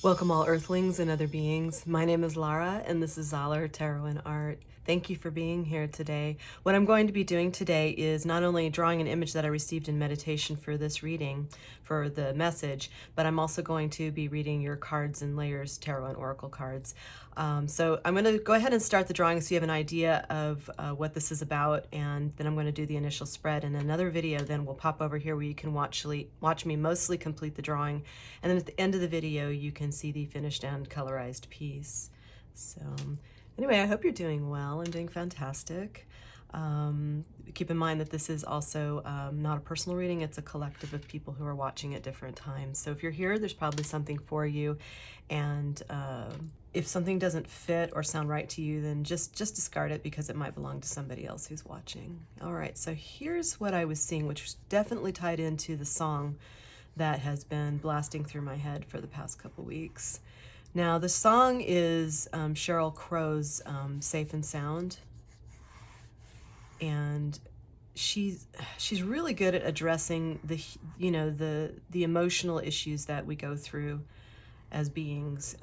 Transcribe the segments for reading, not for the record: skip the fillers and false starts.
Welcome all earthlings and other beings. My name is Lara and this is Zahler Tarot and Art. Thank you for being here today. What I'm going to be doing today is not only drawing an image that I received in meditation for this reading, for the message, but I'm also going to be reading your cards and layers, tarot and oracle cards. So I'm going to go ahead and start the drawing so you have an idea of what this is about, and then I'm going to do the initial spread. In another video then we'll pop over here where you can watch me mostly complete the drawing, and then at the end of the video you can see the finished and colorized piece. So anyway, I hope you're doing well. I'm doing fantastic. Keep in mind that this is also not a personal reading, it's a collective of people who are watching at different times. So if you're here, there's probably something for you, and if something doesn't fit or sound right to you, then just discard it because it might belong to somebody else who's watching. All right, so here's what I was seeing, which was definitely tied into the song that has been blasting through my head for the past couple weeks. Now, the song is Sheryl Crow's Safe and Sound, and she's really good at addressing the emotional issues that we go through as beings,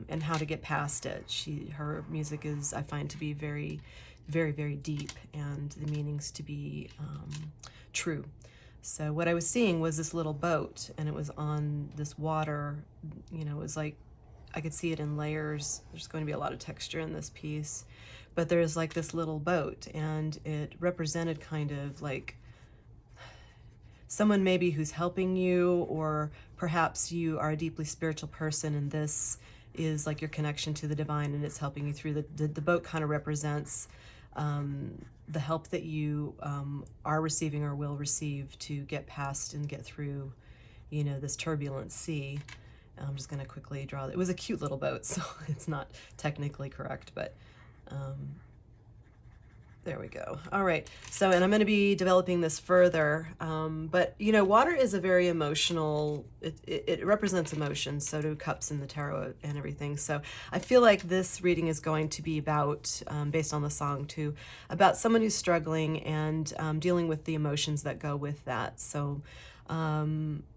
and how to get past it. Her music is, I find, to be very, very, very deep, and the meanings to be true. So what I was seeing was this little boat, and it was on this water. It was like, I could see it in layers. There's going to be a lot of texture in this piece, but there's like this little boat, and it represented kind of like someone maybe who's helping you, or perhaps you are a deeply spiritual person and this is like your connection to the divine and it's helping you through. The boat kind of represents the help that you are receiving or will receive to get past and get through, this turbulent sea. I'm just going to quickly draw. It was a cute little boat, so it's not technically correct, but there we go. All right. So, and I'm going to be developing this further. But, water is a very emotional, it represents emotions. So do cups in the tarot and everything. So I feel like this reading is going to be about, based on the song too, about someone who's struggling and dealing with the emotions that go with that. So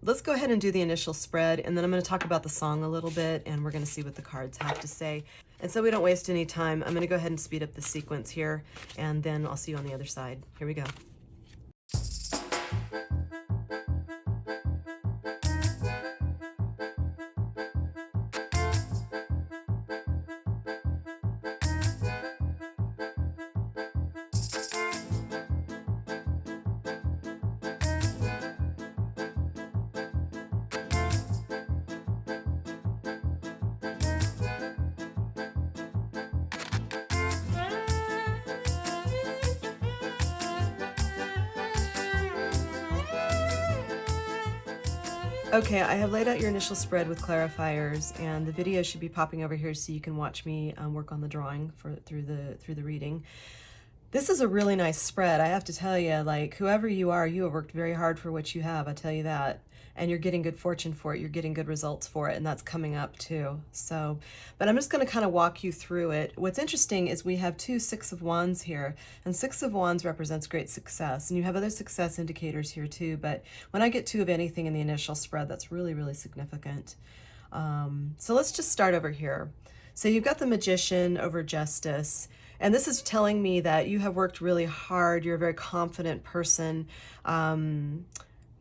let's go ahead and do the initial spread, and then I'm going to talk about the song a little bit, and we're going to see what the cards have to say. And so we don't waste any time, I'm going to go ahead and speed up the sequence here, and then I'll see you on the other side. Here we go. Okay, I have laid out your initial spread with clarifiers, and the video should be popping over here so you can watch me work on the drawing through the reading. This is a really nice spread. I have to tell you, like, whoever you are, you have worked very hard for what you have, I tell you that. And you're getting good fortune for it, you're getting good results for it, and that's coming up too. So, but I'm just going to kind of walk you through it. What's interesting is we have two Six of Wands here, and Six of Wands represents great success, and you have other success indicators here too, but when I get two of anything in the initial spread, that's really, really significant. So let's just start over here. So you've got the Magician over Justice, and this is telling me that you have worked really hard, you're a very confident person.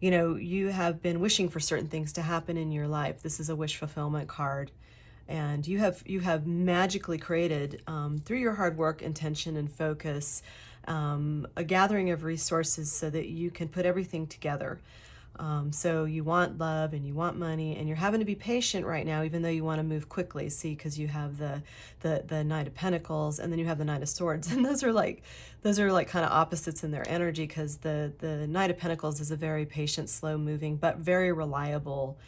You have been wishing for certain things to happen in your life. This is a wish fulfillment card. And you have magically created, through your hard work, intention, and focus, a gathering of resources so that you can put everything together. So you want love and you want money, and you're having to be patient right now, even though you want to move quickly. See, because you have the Knight of Pentacles, and then you have the Knight of Swords, and those are like kind of opposites in their energy, because the Knight of Pentacles is a very patient, slow moving, but very reliable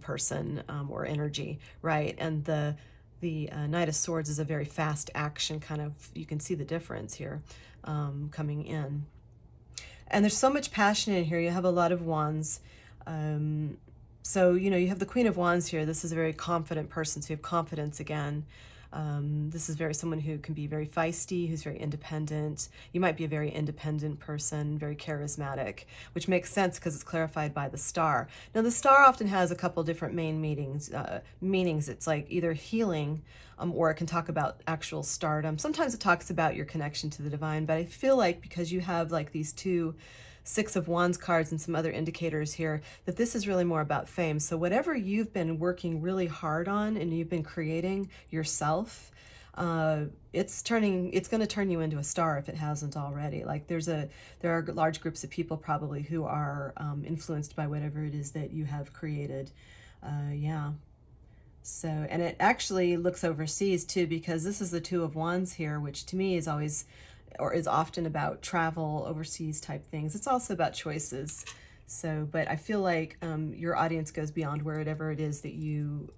person or energy, right? And the Knight of Swords is a very fast action kind of. You can see the difference here coming in. And there's so much passion in here. You have a lot of wands. So, you have the Queen of Wands here. This is a very confident person, so you have confidence again. This is someone who can be very feisty, who's very independent. You might be a very independent person, very charismatic, which makes sense because it's clarified by the star. Now, the star often has a couple different main meanings. It's like either healing, or it can talk about actual stardom. Sometimes it talks about your connection to the divine, but I feel like because you have like these two Six of Wands cards and some other indicators here, that this is really more about fame. So whatever you've been working really hard on and you've been creating yourself, it's going to turn you into a star if it hasn't already. Like there are large groups of people probably who are influenced by whatever it is that you have created. Yeah. So, and it actually looks overseas too, because this is the Two of Wands here, which to me is always, or is often about travel, overseas type things. It's also about choices. So, but I feel like your audience goes beyond wherever it is that you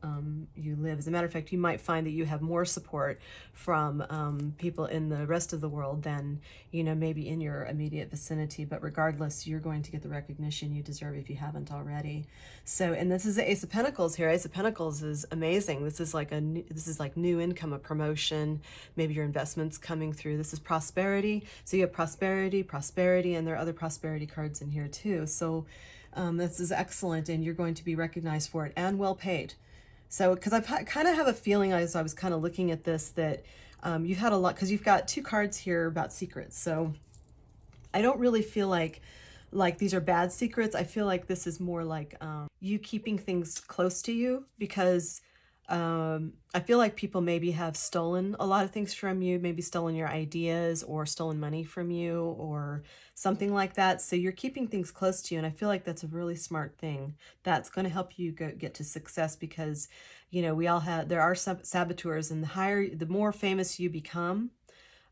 live. As a matter of fact, you might find that you have more support from people in the rest of the world than, maybe in your immediate vicinity. But regardless, you're going to get the recognition you deserve if you haven't already. So, and this is the Ace of Pentacles here. Ace of Pentacles is amazing. This is like new income, a promotion, maybe your investments coming through. This is prosperity. So you have prosperity, and there are other prosperity cards in here too. So this is excellent, and you're going to be recognized for it and well paid. So, because I kind of have a feeling, as I was kind of looking at this, that you've had a lot, because you've got two cards here about secrets. So I don't really feel like these are bad secrets. I feel like this is more like you keeping things close to you, because I feel like people maybe have stolen a lot of things from you, maybe stolen your ideas or stolen money from you or something like that. So you're keeping things close to you. And I feel like that's a really smart thing. That's going to help you get to success, because, there are saboteurs, and the more famous you become,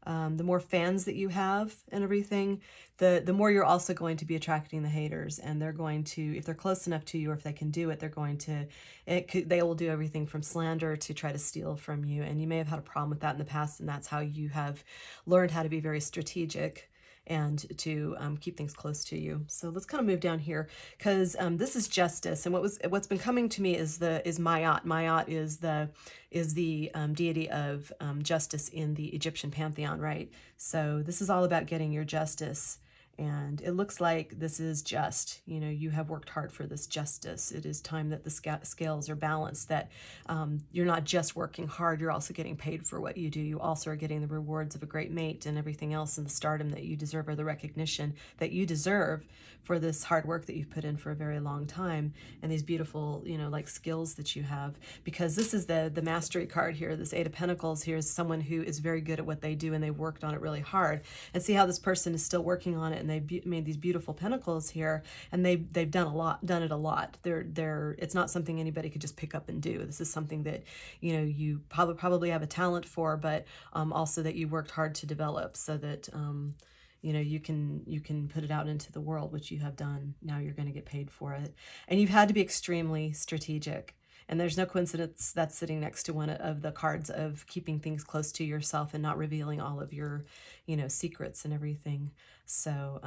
the more fans that you have and everything, the more you're also going to be attracting the haters, and they're going to, if they're close enough to you, or if they can do it, they will do everything from slander to try to steal from you. And you may have had a problem with that in the past, and that's how you have learned how to be very strategic and to keep things close to you. So let's kind of move down here, because this is justice, and what's been coming to me is Ma'at. Ma'at is the deity of justice in the Egyptian pantheon, right? So this is all about getting your justice. And it looks like this is just, you have worked hard for this justice. It is time that the scales are balanced, that you're not just working hard, you're also getting paid for what you do. You also are getting the rewards of a great mate and everything else, and the stardom that you deserve, or the recognition that you deserve for this hard work that you've put in for a very long time, and these beautiful, like skills that you have. Because this is the mastery card here. This Eight of Pentacles here is someone who is very good at what they do, and they've worked on it really hard. And see how this person is still working on it, and they've made these beautiful pentacles here, and they've done it a lot. It's not something anybody could just pick up and do. This is something that you probably have a talent for, but also that you worked hard to develop, so that you can put it out into the world, which you have done. Now you're going to get paid for it, and you've had to be extremely strategic. And there's no coincidence that's sitting next to one of the cards of keeping things close to yourself and not revealing all of your, secrets and everything. So,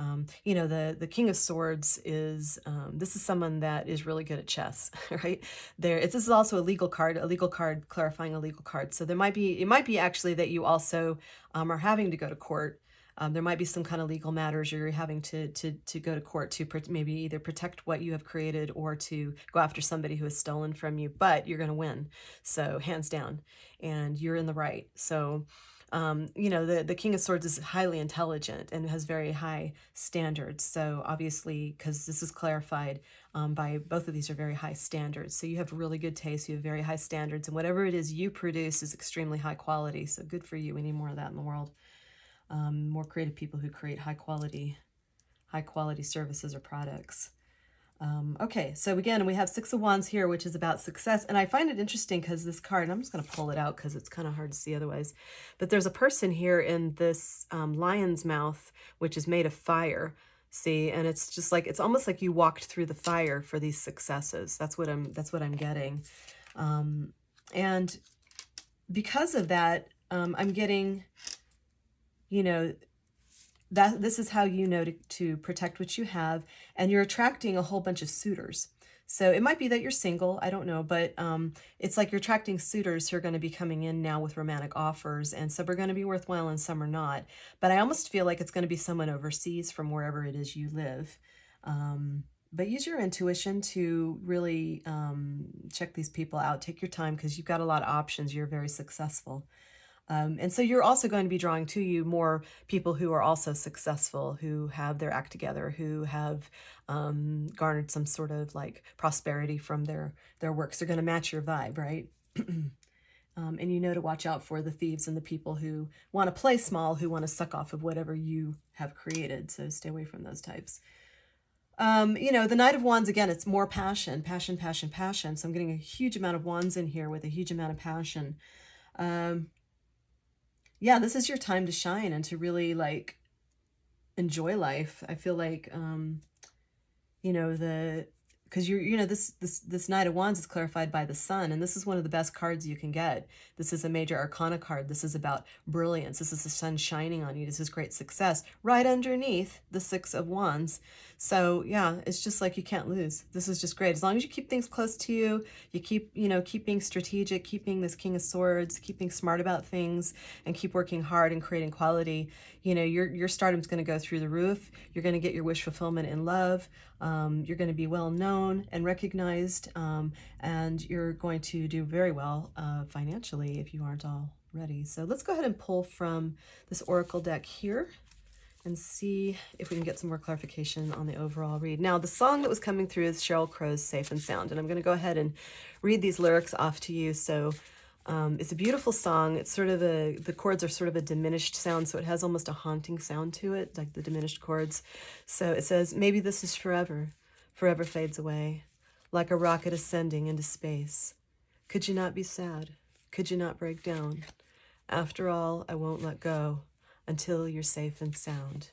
the King of Swords is, this is someone that is really good at chess, right? This is also a legal card clarifying a legal card. So it might be actually that you also are having to go to court. There might be some kind of legal matters you're having to go to court to maybe either protect what you have created, or to go after somebody who has stolen from you, but you're going to win. So hands down, and you're in the right. So, the King of Swords is highly intelligent and has very high standards. So obviously, because this is clarified by both of these are very high standards. So you have really good taste, you have very high standards, and whatever it is you produce is extremely high quality. So good for you. We need more of that in the world. More creative people who create high quality services or products. Okay, so again, we have Six of Wands here, which is about success. And I find it interesting because this card, and I'm just going to pull it out because it's kind of hard to see otherwise, but there's a person here in this lion's mouth, which is made of fire. See, and it's just like, it's almost like you walked through the fire for these successes. That's what I'm getting. And because of that, I'm getting, that this is how to protect what you have, and you're attracting a whole bunch of suitors. So it might be that you're single, I don't know, but it's like you're attracting suitors who are going to be coming in now with romantic offers, and some are going to be worthwhile and some are not. But I almost feel like it's going to be someone overseas from wherever it is you live. But use your intuition to really check these people out. Take your time because you've got a lot of options. You're very successful. And so you're also going to be drawing to you more people who are also successful, who have their act together, who have garnered some sort of like prosperity from their works. They're going to match your vibe, right? And you know to watch out for the thieves and the people who want to play small, who want to suck off of whatever you have created. So stay away from those types. You know, the Knight of Wands, again, it's more passion, passion, passion, passion. So I'm getting a huge amount of wands in here with a huge amount of passion. Yeah, this is your time to shine and to really like enjoy life. I feel like, you know, because you know, this Knight of Wands is clarified by the Sun, and this is one of the best cards you can get. This is a major arcana card. This is about brilliance. This is the sun shining on you. This is great success right underneath the Six of Wands. So yeah, it's just like you can't lose. This is just great. As long as you keep things close to you, you keep, you know, keep being strategic, keep being this King of Swords, keep being smart about things, and keep working hard and creating quality. You know, your stardom's going to go through the roof. You're going to get your wish fulfillment in love. You're going to be well known and recognized, and you're going to do very well financially if you aren't already. So let's go ahead and pull from this Oracle deck here and see if we can get some more clarification on the overall read. Now, the song that was coming through is Sheryl Crow's Safe and Sound, and I'm going to go ahead and read these lyrics off to you. So it's a beautiful song. It's sort of the chords are sort of a diminished sound, so it has almost a haunting sound to it, like the diminished chords. So it says, maybe this is forever, forever fades away, like a rocket ascending into space. Could you not be sad? Could you not break down? After all, I won't let go until you're safe and sound.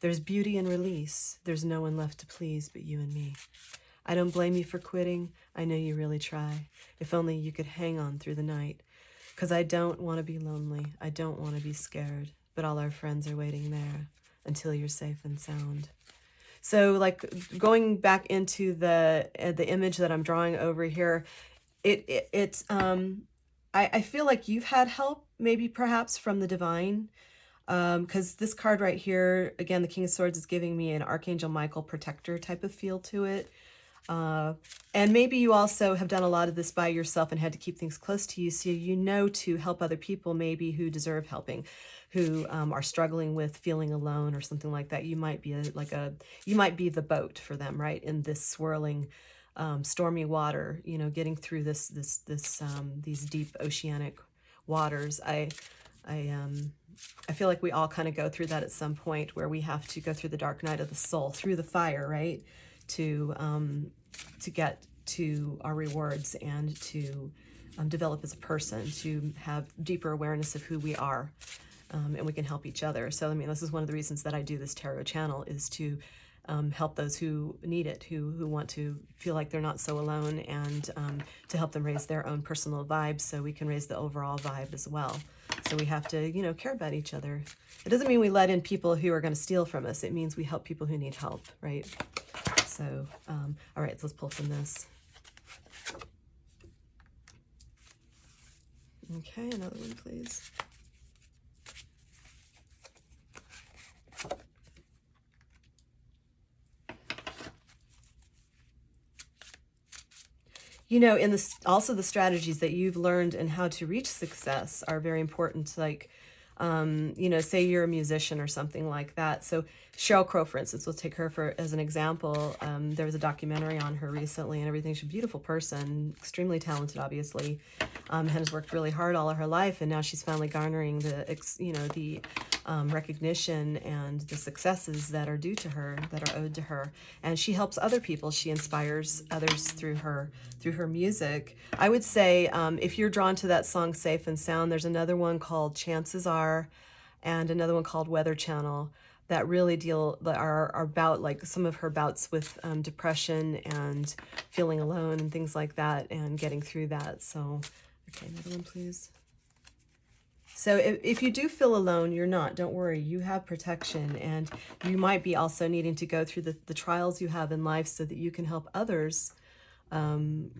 There's beauty in release. There's no one left to please but you and me. I don't blame you for quitting. I know you really try. If only you could hang on through the night. 'Cause I don't want to be lonely. I don't want to be scared. But all our friends are waiting there until you're safe and sound. So like going back into the image that I'm drawing over here, I feel like you've had help maybe perhaps from the divine. Because this card right here, again, the King of Swords is giving me an Archangel Michael protector type of feel to it. And maybe you also have done a lot of this by yourself and had to keep things close to you, so you know to help other people maybe who deserve helping, who are struggling with feeling alone or something like that. You might be you might be the boat for them, right, in this swirling, stormy water. You know, getting through these deep oceanic waters. I feel like we all kind of go through that at some point, where we have to go through the dark night of the soul, through the fire, right, to get to our rewards and to develop as a person, to have deeper awareness of who we are, and we can help each other. So I mean, this is one of the reasons that I do this tarot channel, is to help those who need it, who want to feel like they're not so alone, and to help them raise their own personal vibes so we can raise the overall vibe as well. So we have to, you know, care about each other. It doesn't mean we let in people who are going to steal from us. It means we help people who need help, right? So, all right, so let's pull from this. Okay, another one, please. You know, in this, also the strategies that you've learned and how to reach success are very important. Like, you know, say you're a musician or something like that. So Sheryl Crow, for instance, we'll take her as an example. There was a documentary on her recently and everything. She's a beautiful person, extremely talented, obviously, and has worked really hard all of her life. And now she's finally garnering the recognition and the successes that are due to her, that are owed to her. And she helps other people. She inspires others through her music. I would say if you're drawn to that song Safe and Sound, there's another one called Chances Are and another one called Weather Channel that really are about like some of her bouts with depression and feeling alone and things like that, and getting through that. So, okay, another one, please. So if you do feel alone, you're not. Don't worry. You have protection, and you might be also needing to go through the trials you have in life so that you can help others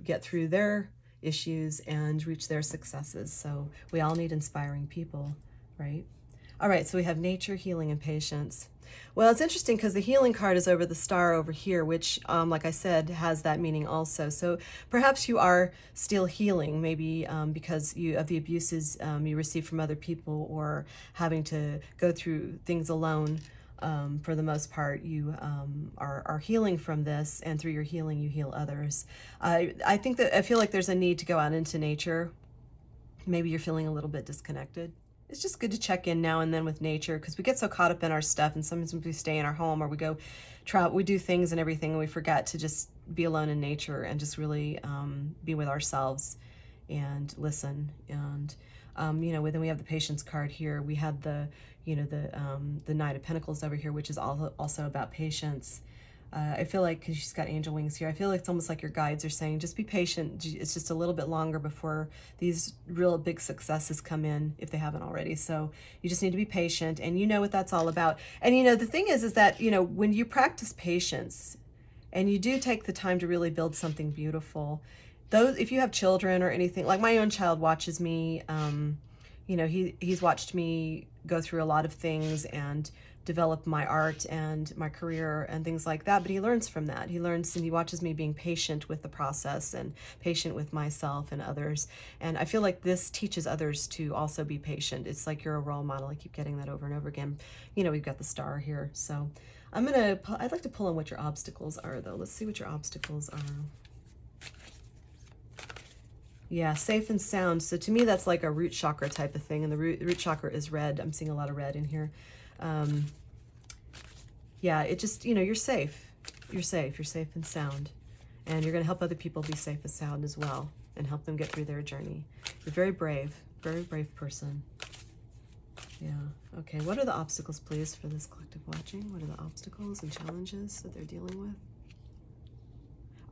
get through their issues and reach their successes. So we all need inspiring people, right? All right, so we have nature, healing, and patience. Well, it's interesting because the healing card is over the star over here, which, like I said, has that meaning also. So perhaps you are still healing, maybe because of the abuses you received from other people, or having to go through things alone. For the most part, you are healing from this, and through your healing, you heal others. I feel like there's a need to go out into nature. Maybe you're feeling a little bit disconnected. It's just good to check in now and then with nature, because we get so caught up in our stuff, and sometimes we stay in our home or we go travel, we do things and everything, and we forget to just be alone in nature and just really be with ourselves and listen. And then we have the patience card here. We had the Knight of Pentacles over here, which is also about patience. I feel like, because she's got angel wings here, I feel like it's almost like your guides are saying, just be patient. It's just a little bit longer before these real big successes come in, if they haven't already. So you just need to be patient, and you know what that's all about. And the thing is that, when you practice patience and you do take the time to really build something beautiful, if you have children or anything, like my own child watches me, he's watched me go through a lot of things and develop my art and my career and things like that, but he learns from that. He learns, and he watches me being patient with the process and patient with myself and others. And I feel like this teaches others to also be patient. It's like you're a role model. I keep getting that over and over again. We've got the star here. So I'd like to pull on what your obstacles are, though. Let's see what your obstacles are. Yeah, safe and sound. So to me, that's like a root chakra type of thing. And the root chakra is red. I'm seeing a lot of red in here. Yeah, it just, you're safe. You're safe and sound. And you're going to help other people be safe and sound as well, and help them get through their journey. You're very brave person. Yeah. Okay, what are the obstacles, please, for this collective watching? What are the obstacles and challenges that they're dealing with?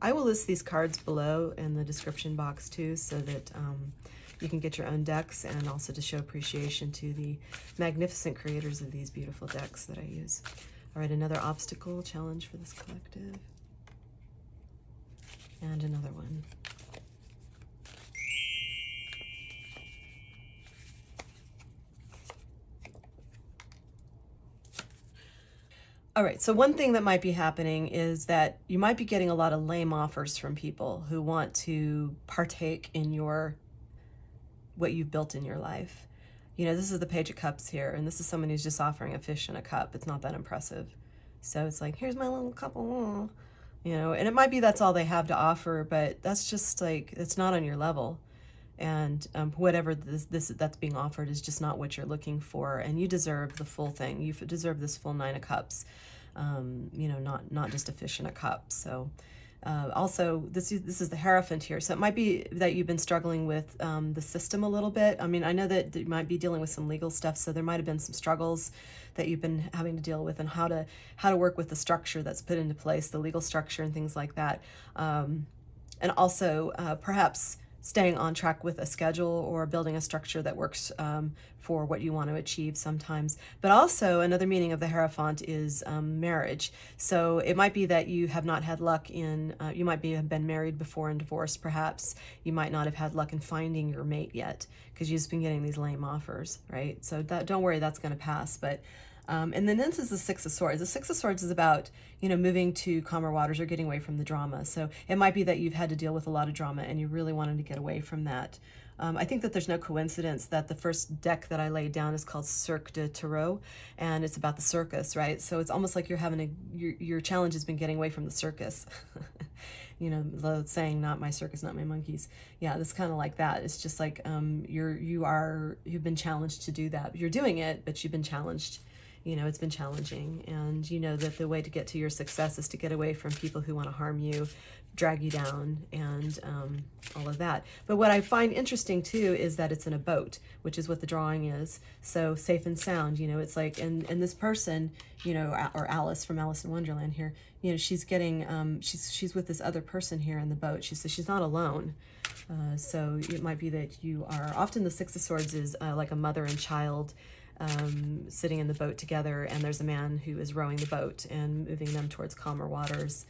I will list these cards below in the description box too, so that you can get your own decks, and also to show appreciation to the magnificent creators of these beautiful decks that I use. All right, another obstacle, challenge for this collective. And another one. All right, so one thing that might be happening is that you might be getting a lot of lame offers from people who want to partake in what you've built in your life. This is the Page of Cups here, and this is someone who's just offering a fish in a cup. It's not that impressive. So it's like, here's my little cup of, and it might be that's all they have to offer, but that's just like, it's not on your level. And whatever that's being offered is just not what you're looking for, and you deserve the full thing. You deserve this full Nine of Cups, not just a fish in a cup. So also, this is the Hierophant here, so it might be that you've been struggling with the system a little bit. I mean, I know that you might be dealing with some legal stuff, so there might have been some struggles that you've been having to deal with, and how to work with the structure that's put into place, the legal structure and things like that. And also perhaps staying on track with a schedule, or building a structure that works for what you want to achieve sometimes. But also another meaning of the Hierophant is marriage. So it might be that you have not had luck in, you might have been married before and divorced perhaps. You might not have had luck in finding your mate yet, because you've just been getting these lame offers, right? So don't worry, that's going to pass. But and then this is the Six of Swords. The Six of Swords is about, moving to calmer waters or getting away from the drama. So it might be that you've had to deal with a lot of drama and you really wanted to get away from that. I think that there's no coincidence that the first deck that I laid down is called Cirque du Tarot, and it's about the circus, right? So it's almost like you're having your challenge has been getting away from the circus. The saying, not my circus, not my monkeys. Yeah, it's kind of like that. It's just like you've been challenged to do that. You're doing it, but you've been challenged You know, it's been challenging, and you know that the way to get to your success is to get away from people who want to harm you, drag you down, and all of that. But what I find interesting too is that it's in a boat, which is what the drawing is. So safe and sound, you know, it's like, and this person, you know, or Alice from Alice in Wonderland here, you know, she's getting, she's with this other person here in the boat. She says she's not alone. So it might be that you are, often the Six of Swords is like a mother and child sitting in the boat together, and there's a man who is rowing the boat and moving them towards calmer waters.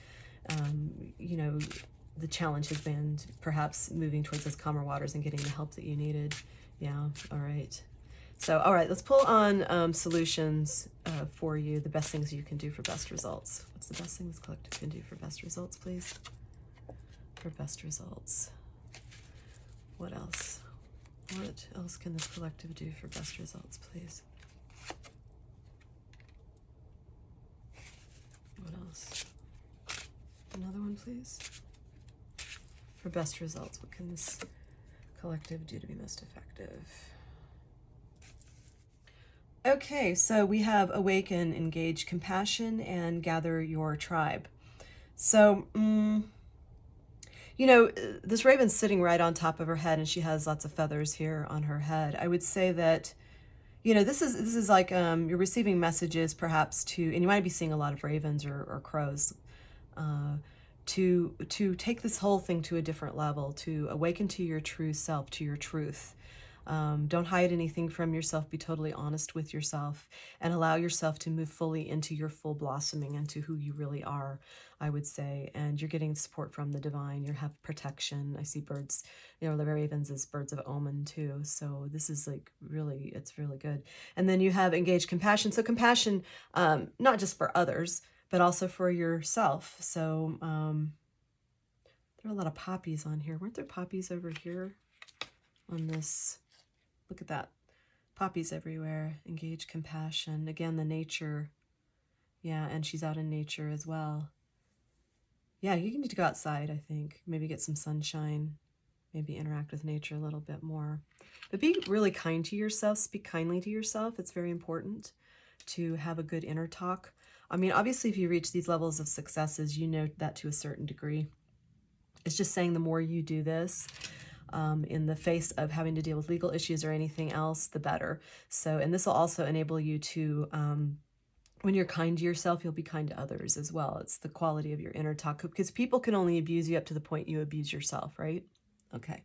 You know, the challenge has been perhaps moving towards those calmer waters and getting the help that you needed. Yeah, all right. So, all right, let's pull on solutions for you, the best things you can do for best results. What's the best thing this collective can do for best results, please? For best results. What else? What else can this collective do for best results, please? What else? Another one, please. For best results, what can this collective do to be most effective? Okay, so we have awaken, engage compassion, and gather your tribe. So, you know, this raven's sitting right on top of her head, and she has lots of feathers here on her head. I would say that, you know, this is like you're receiving messages perhaps to, and you might be seeing a lot of ravens or crows, to take this whole thing to a different level, to awaken to your true self, to your truth. Don't hide anything from yourself. Be totally honest with yourself and allow yourself to move fully into your full blossoming, into who you really are, I would say. And you're getting support from the divine. You have protection. I see birds, you know, the ravens as birds of omen too. So this is like really, it's really good. And then you have engaged compassion. So compassion, not just for others, but also for yourself. So there are a lot of poppies on here. Weren't there poppies over here on this? Look at that. Poppies everywhere. Engage compassion. Again, the nature. Yeah, and she's out in nature as well. Yeah, you need to go outside, I think. Maybe get some sunshine. Maybe interact with nature a little bit more. But be really kind to yourself. Speak kindly to yourself. It's very important to have a good inner talk. I mean, obviously, if you reach these levels of successes, you know that to a certain degree. It's just saying the more you do this, in the face of having to deal with legal issues or anything else, the better. So, and this will also enable you to, when you're kind to yourself, you'll be kind to others as well. It's the quality of your inner talk, because people can only abuse you up to the point you abuse yourself, right? Okay.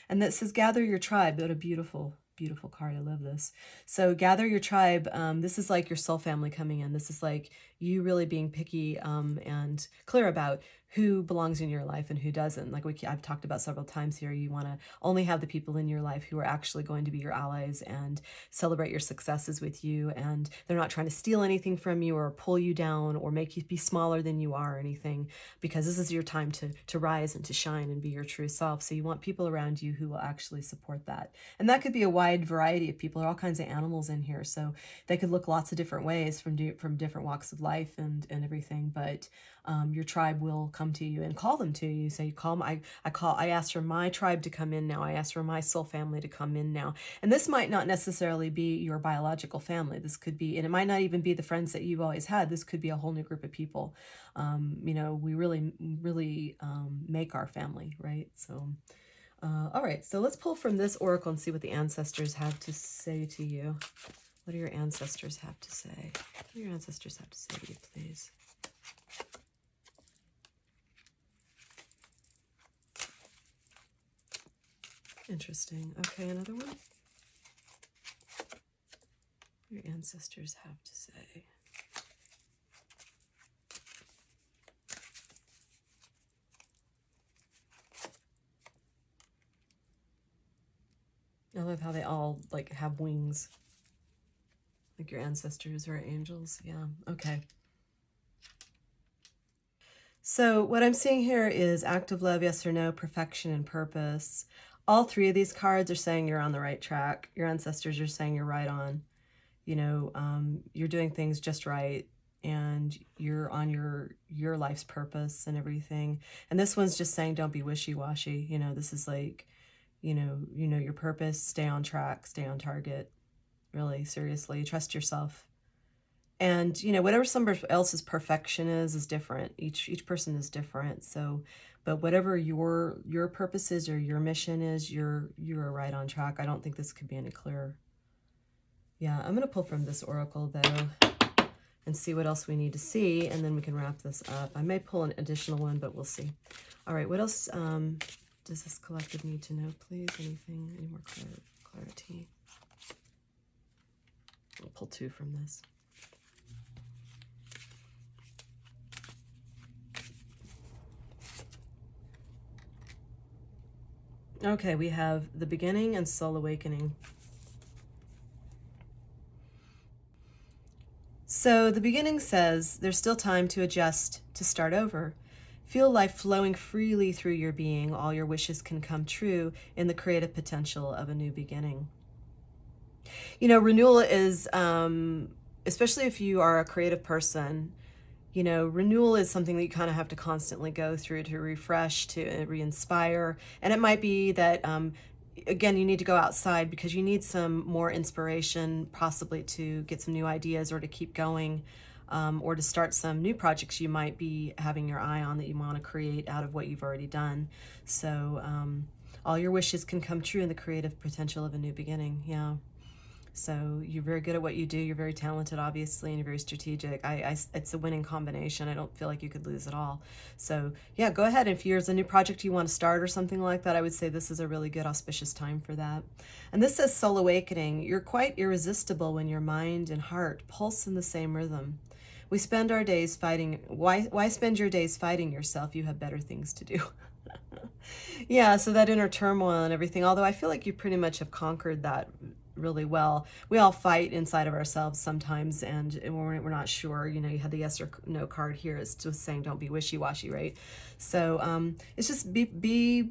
And that says, gather your tribe. What a beautiful, beautiful card. I love this. So gather your tribe. This is like your soul family coming in. This is like you really being picky and clear about who belongs in your life and who doesn't. Like I've talked about several times here, you want to only have the people in your life who are actually going to be your allies and celebrate your successes with you, and they're not trying to steal anything from you or pull you down or make you be smaller than you are or anything, because this is your time to rise and to shine and be your true self. So you want people around you who will actually support that. And that could be a wide variety of people. There are all kinds of animals in here, so they could look lots of different ways from different walks of life and everything, but your tribe will come to you and call them to you. Say, I ask for my tribe to come in now. I ask for my soul family to come in now. And this might not necessarily be your biological family. This could be, and it might not even be the friends that you've always had. This could be a whole new group of people. You know, we really make our family, right? So, all right. So let's pull from this oracle and see what the ancestors have to say to you. What do your ancestors have to say? What do your ancestors have to say to you, please? Interesting. Okay, another one. Your ancestors have to say. I love how they all like have wings. Like your ancestors are angels. Yeah, okay. So what I'm seeing here is active love, yes or no, perfection and purpose. All three of these cards are saying you're on the right track. Your ancestors are saying you're right on. You know, you're doing things just right, and you're on your life's purpose and everything. And this one's just saying don't be wishy-washy. You know, this is like, you know your purpose, stay on track, stay on target. Really, seriously, trust yourself. And, you know, whatever somebody else's perfection is different. Each person is different. So, but whatever your purpose is or your mission is, you're right on track. I don't think this could be any clearer. Yeah, I'm going to pull from this oracle, though, and see what else we need to see, and then we can wrap this up. I may pull an additional one, but we'll see. All right, what else does this collective need to know, please? Anything, any more clarity? I'll pull 2 from this. Okay, we have the beginning and soul awakening. So the beginning says there's still time to adjust, to start over. Feel life flowing freely through your being. All your wishes can come true in the creative potential of a new beginning. You know, renewal is, especially if you are a creative person, you know, renewal is something that you kind of have to constantly go through to refresh, to re-inspire. And it might be that, again, you need to go outside because you need some more inspiration, possibly to get some new ideas or to keep going, or to start some new projects you might be having your eye on that you want to create out of what you've already done. So all your wishes can come true in the creative potential of a new beginning. Yeah. So you're very good at what you do. You're very talented, obviously, and you're very strategic. It's a winning combination. I don't feel like you could lose at all. So yeah, go ahead. If there's a new project you want to start or something like that, I would say this is a really good auspicious time for that. And this says soul awakening. You're quite irresistible when your mind and heart pulse in the same rhythm. We spend our days fighting. Why spend your days fighting yourself? You have better things to do. Yeah, so that inner turmoil and everything, although I feel like you pretty much have conquered that really well. We all fight inside of ourselves sometimes, and we're not sure. You know, you had the yes or no card here. It's just saying don't be wishy-washy, right? So it's just be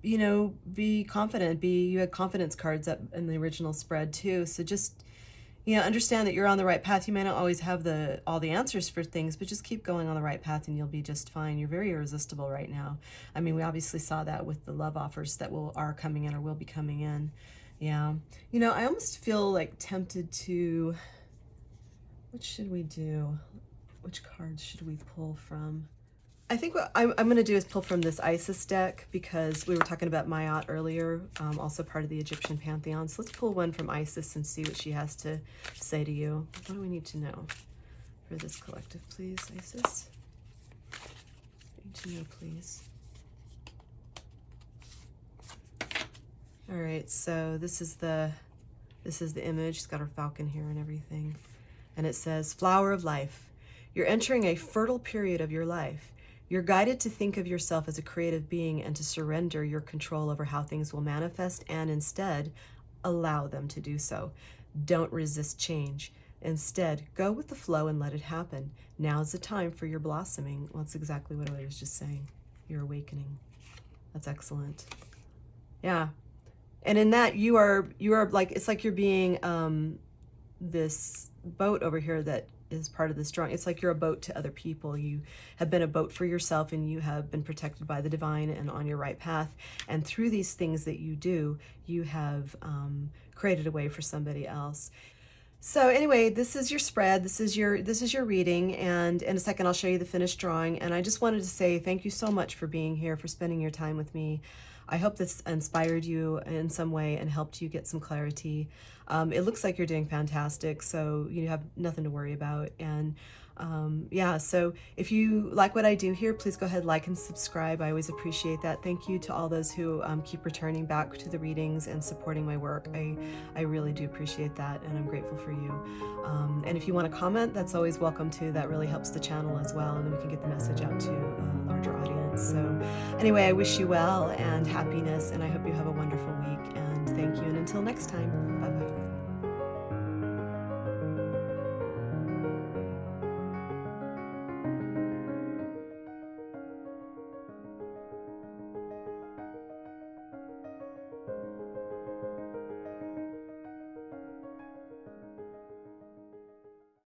you know, be confident. You had confidence cards up in the original spread too. So just, you know, understand that you're on the right path. You may not always have all the answers for things, but just keep going on the right path and you'll be just fine. You're very irresistible right now. I mean, we obviously saw that with the love offers that are coming in or will be coming in. Yeah. You know, I almost feel like tempted to, what should we do? Which cards should we pull from? I think what I'm going to do is pull from this Isis deck because we were talking about Maat earlier, also part of the Egyptian pantheon. So let's pull one from Isis and see what she has to say to you. What do we need to know for this collective, please, Isis? I need to know, please. All right, so this is the image. It's got her falcon here and everything. And it says, flower of life. You're entering a fertile period of your life. You're guided to think of yourself as a creative being and to surrender your control over how things will manifest and instead allow them to do so. Don't resist change. Instead, go with the flow and let it happen. Now's the time for your blossoming. Well, that's exactly what I was just saying. Your awakening. That's excellent. Yeah. And in that you are like, it's like you're being this boat over here that is part of this drawing. It's like you're a boat to other people. You have been a boat for yourself and you have been protected by the divine and on your right path. And through these things that you do, you have created a way for somebody else. So anyway, this is your spread. This is your reading. And in a second, I'll show you the finished drawing. And I just wanted to say thank you so much for being here, for spending your time with me. I hope this inspired you in some way and helped you get some clarity. It looks like you're doing fantastic, so you have nothing to worry about. And yeah, so if you like what I do here, please go ahead, like and subscribe. I always appreciate that. Thank you to all those who keep returning back to the readings and supporting my work. I really do appreciate that, and I'm grateful for you. And if you want to comment, that's always welcome too. That really helps the channel as well, and then we can get the message out to a larger audience. So anyway, I wish you well and happiness, and I hope you have a wonderful week, and thank you, and until next time.